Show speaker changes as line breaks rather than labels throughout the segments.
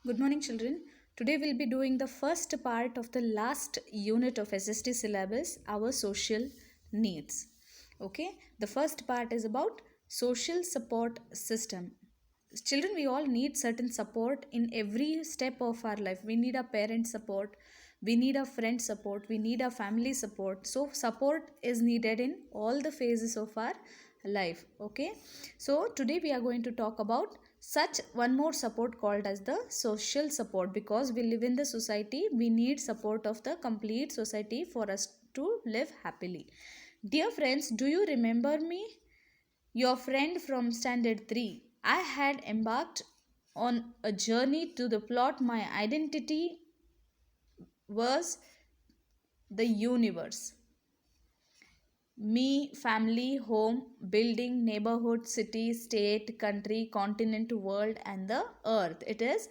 Good morning, children. Today we'll be doing the first part of the last unit of SST syllabus, our social needs. Okay, the first part is about social support system. Children, we all need certain support in every step of our life. We need a parent support, we need a friend support, we need a family support. So, support is needed in all the phases of our life. Okay, so today we are going to talk about such one more support called as the social support. Because we live in the society, we need support of the complete society for us to live happily. Dear friends, do you remember me, your friend from standard 3? I had embarked on a journey to the plot. My identity was the universe. Me, family, home, building, neighborhood, city, state, country, continent, world, and the earth. It is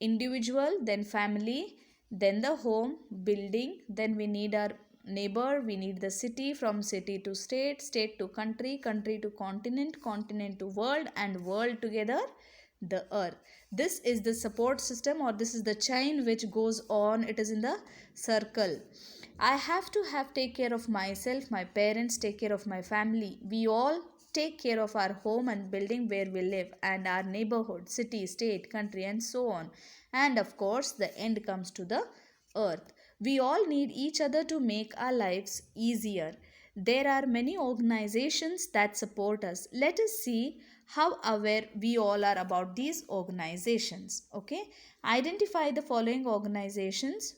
individual, then family, then the home, building, then we need our neighbor, we need the city, from city to state, state to country, country to continent, continent to world, and world together the earth. This is the support system, or this is the chain which goes on. It is in the circle. I have to have take care of myself, my parents take care of my family. We all take care of our home and building where we live, and our neighborhood, city, state, country, and so on. And of course, the end comes to the earth. We all need each other to make our lives easier. There are many organizations that support us. Let us see how aware we all are about these organizations. Okay, identify the following organizations.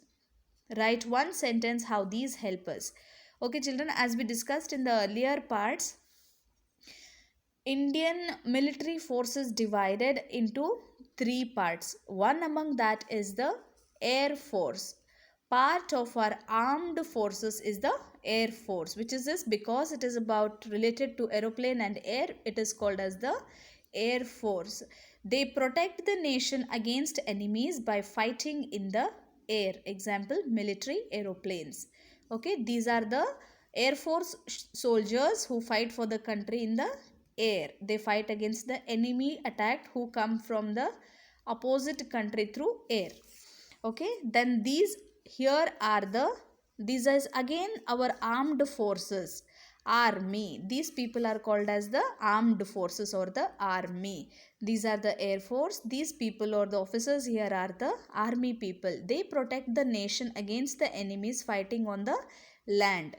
Write one sentence how these help us. Okay, children, as we discussed in the earlier parts, Indian military forces divided into three parts. One among that is the Air Force. Part of our armed forces is the Air Force, which is this because it is about related to aeroplane and air. It is called as the Air Force. They protect the nation against enemies by fighting in the air. Example, military aeroplanes. Okay, these are the Air Force soldiers who fight for the country in the air. They fight against the enemy attack who come from the opposite country through air. Okay, then these is again our armed forces. Army, these people are called as the armed forces or the army. These are the Air Force. These people or the officers here are the army people. They protect the nation against the enemies fighting on the land.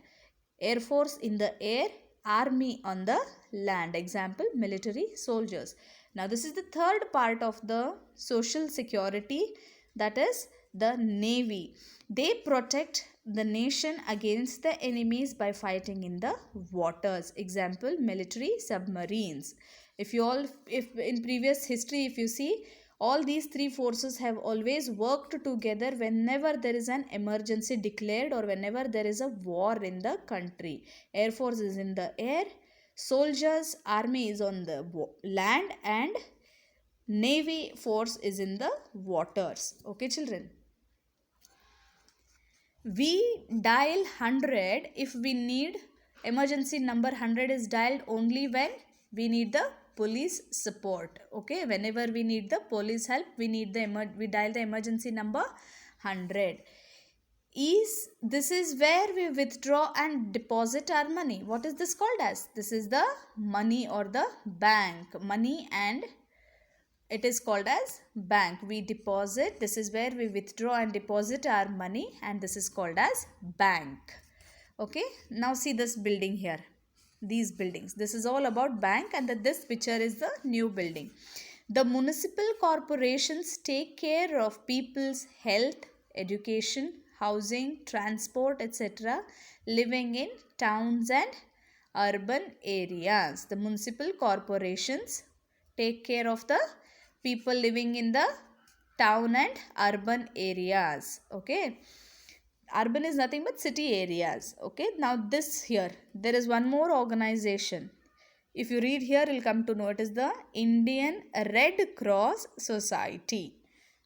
Air Force in the air, army on the land. Example, military soldiers. Now this is the third part of the social security, that is the navy. They protect the nation against the enemies by fighting in the waters. Example, military submarines. If in previous history, if you see, all these three forces have always worked together whenever there is an emergency declared or whenever there is a war in the country. Air Force is in the air, soldiers, army is on the land, and navy force is in the waters. Okay, children. We dial 100 if we need emergency number. 100 is dialed only when we need the police support. Okay, whenever we need the police help, we dial the emergency number 100. This is where we withdraw and deposit our money. What is this called as? This is the money or the bank. Money, and it is called as bank. We deposit, this is where we withdraw and deposit our money, and this is called as bank. Okay, now see this building here, these buildings. This is all about bank, and this picture is the new building. The municipal corporations take care of people's health, education, housing, transport, etc. living in towns and urban areas. The municipal corporations take care of the people living in the town and urban areas. Okay, urban is nothing but city areas. Okay, now this here, there is one more organization. If you read here, you'll come to know it is the Indian Red Cross Society.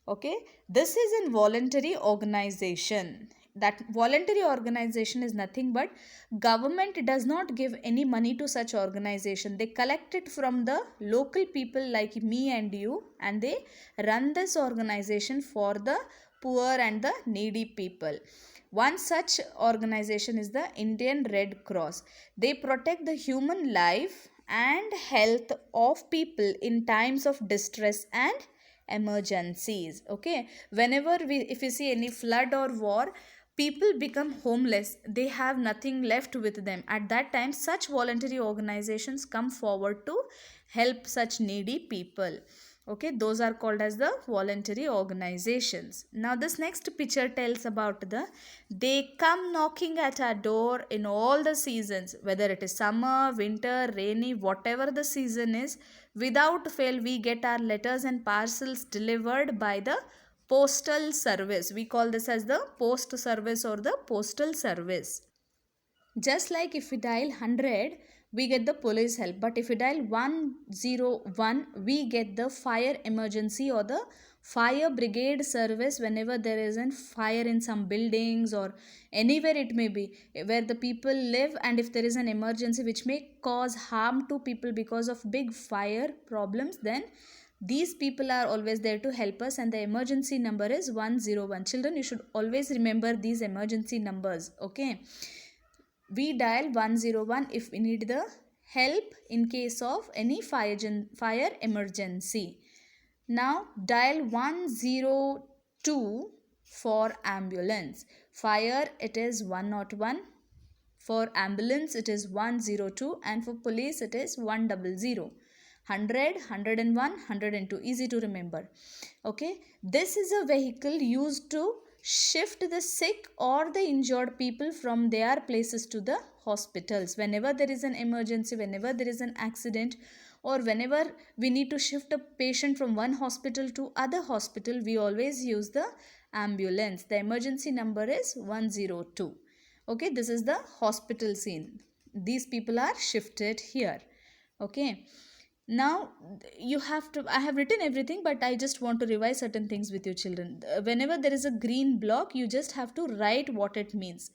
Okay, this is a voluntary organization. that voluntary organization is nothing but government does not give any money to such organization. They collect it from the local people like me and you, and they run this organization for the poor and the needy people. One such organization is the Indian Red Cross. They protect the human life and health of people in times of distress and emergencies. Okay, whenever we, if you see any flood or war, people become homeless, they have nothing left with them. At that time, such voluntary organizations come forward to help such needy people. Okay, those are called as the voluntary organizations. Now this next picture tells about the, they come knocking at our door in all the seasons, whether it is summer, winter, rainy, whatever the season is. Without fail, we get our letters and parcels delivered by the postal service. We call this as the post service or the postal service. Just like if we dial 100, we get the police help. But if we dial 101, we get the fire emergency or the fire brigade service whenever there is a fire in some buildings or anywhere it may be where the people live, and if there is an emergency which may cause harm to people because of big fire problems, then these people are always there to help us, and the emergency number is 101. Children, you should always remember these emergency numbers. Okay, we dial 101 if we need the help in case of any fire emergency. Now dial 102 for ambulance. Fire it is 101. For ambulance it is 102, and for police it is 100. 100, 101, 102. Easy to remember. Okay. This is a vehicle used to shift the sick or the injured people from their places to the hospitals. Whenever there is an emergency, whenever there is an accident, or whenever we need to shift a patient from one hospital to other hospital, we always use the ambulance. The emergency number is 102. Okay, this is the hospital scene. These people are shifted here. Okay. Now you have to, I have written everything, but I just want to revise certain things with you children. Whenever there is a green block, you just have to write what it means.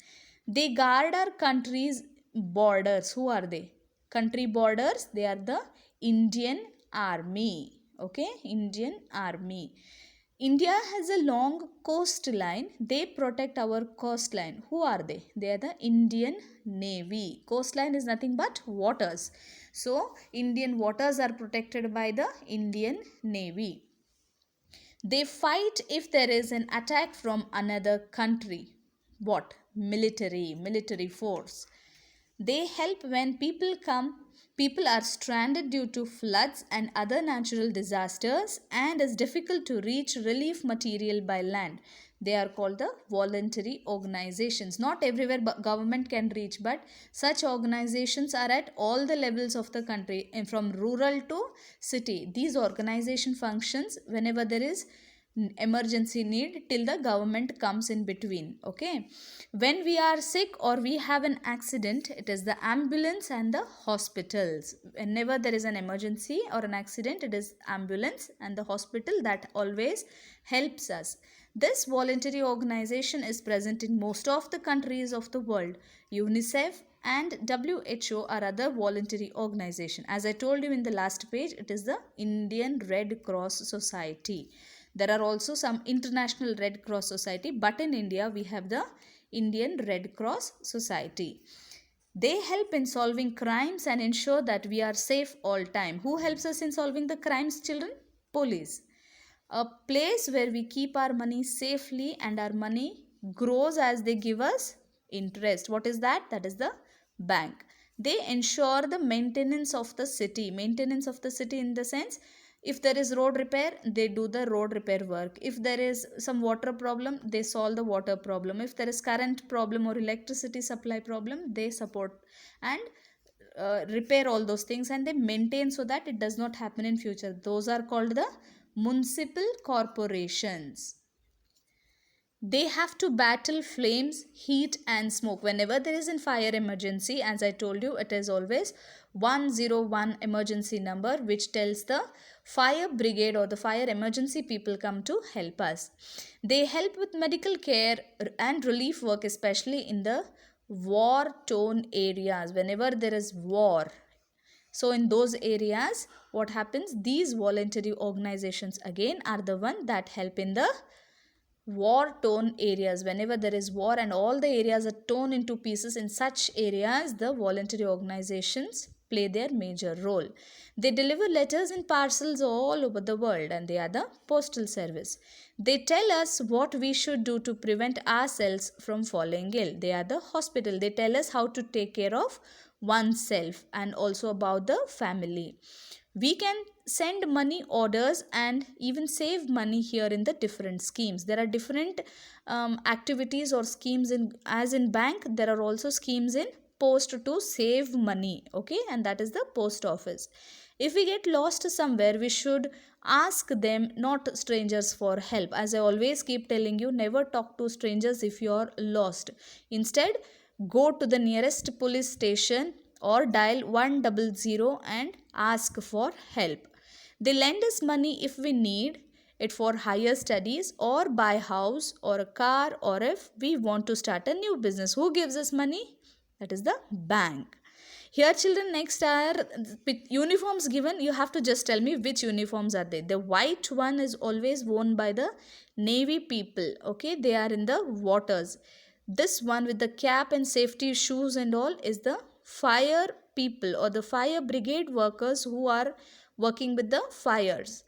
They guard our country's borders. Who are they? Country borders, they are the Indian Army. Okay, Indian Army. India has a long coastline. They protect our coastline. Who are they? They are the Indian Navy. Coastline is nothing but waters. So, Indian waters are protected by the Indian Navy. They fight if there is an attack from another country. What? Military force. They help when people are stranded due to floods and other natural disasters, and it's difficult to reach relief material by land. They are called the voluntary organizations. Not everywhere government can reach, but such organizations are at all the levels of the country, and from rural to city. These organization functions whenever there is emergency need till the government comes in between. Okay, when we are sick or we have an accident, it is the ambulance and the hospitals. Whenever there is an emergency or an accident, it is ambulance and the hospital that always helps us. This voluntary organization is present in most of the countries of the world. UNICEF and WHO are other voluntary organization. As I told you in the last page, it is the Indian Red Cross Society. There are also some international Red Cross Society, but in India we have the Indian Red Cross Society. They help in solving crimes and ensure that we are safe all time. Who helps us in solving the crimes, children? Police. A place where we keep our money safely and our money grows as they give us interest. What is that? That is the bank. They ensure the maintenance of the city. Maintenance of the city in the sense, if there is road repair, they do the road repair work. If there is some water problem, they solve the water problem. If there is current problem or electricity supply problem, they support and repair all those things, and they maintain so that it does not happen in future. Those are called the municipal corporations. They have to battle flames, heat and smoke. Whenever there is a fire emergency, as I told you, it is always 101 emergency number which tells the fire brigade or the fire emergency people come to help us. They help with medical care and relief work, especially in the war torn areas. Whenever there is war, so in those areas, what happens? These voluntary organizations again are the one that help in the war torn areas. Whenever there is war and all the areas are torn into pieces, in such areas the voluntary organizations play their major role. They deliver letters and parcels all over the world, and they are the postal service. They tell us what we should do to prevent ourselves from falling ill. They are the hospital. They tell us how to take care of oneself and also about the family. We can send money orders and even save money here in the different schemes. There are different activities or schemes in, as in bank, there are also schemes in post to save money, okay, and that is the post office. If we get lost somewhere, we should ask them, not strangers, for help. As I always keep telling you, never talk to strangers if you are lost. Instead, go to the nearest police station or dial 100 and ask for help. They lend us money if we need it for higher studies or buy a house or a car, or if we want to start a new business. Who gives us money? That is the bank. Here children, next are uniforms given. You have to just tell me which uniforms are they. The white one is always worn by the navy people, okay, they are in the waters. This one with the cap and safety shoes and all is the fire people or the fire brigade workers who are working with the fires.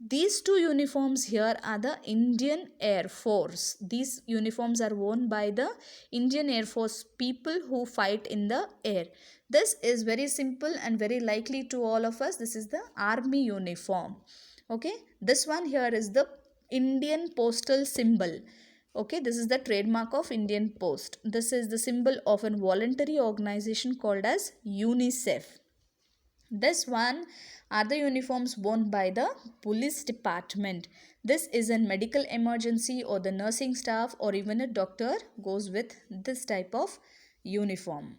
These two uniforms here are the Indian Air Force. These uniforms are worn by the Indian Air Force people who fight in the air. This is very simple and very likely to all of us. This is the army uniform. Okay, this one here is the Indian postal symbol. Okay, this is the trademark of Indian Post. This is the symbol of a voluntary organization called as UNICEF. This one are the uniforms worn by the police department. This is a medical emergency, or the nursing staff or even a doctor goes with this type of uniform.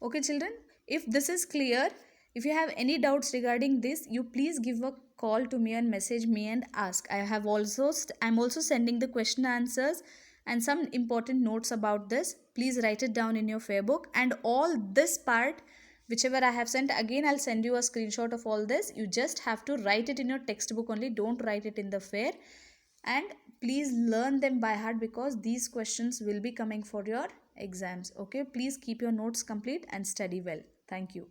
Okay children, if this is clear, if you have any doubts regarding this, you please give a call to me and message me and ask. I'm also sending the question answers and some important notes about this. Please write it down in your fair book, and all this part whichever I have sent, again I'll send you a screenshot of all this. You just have to write it in your textbook only. Don't write it in the fair, and please learn them by heart because these questions will be coming for your exams. Okay, please keep your notes complete and study well. Thank you.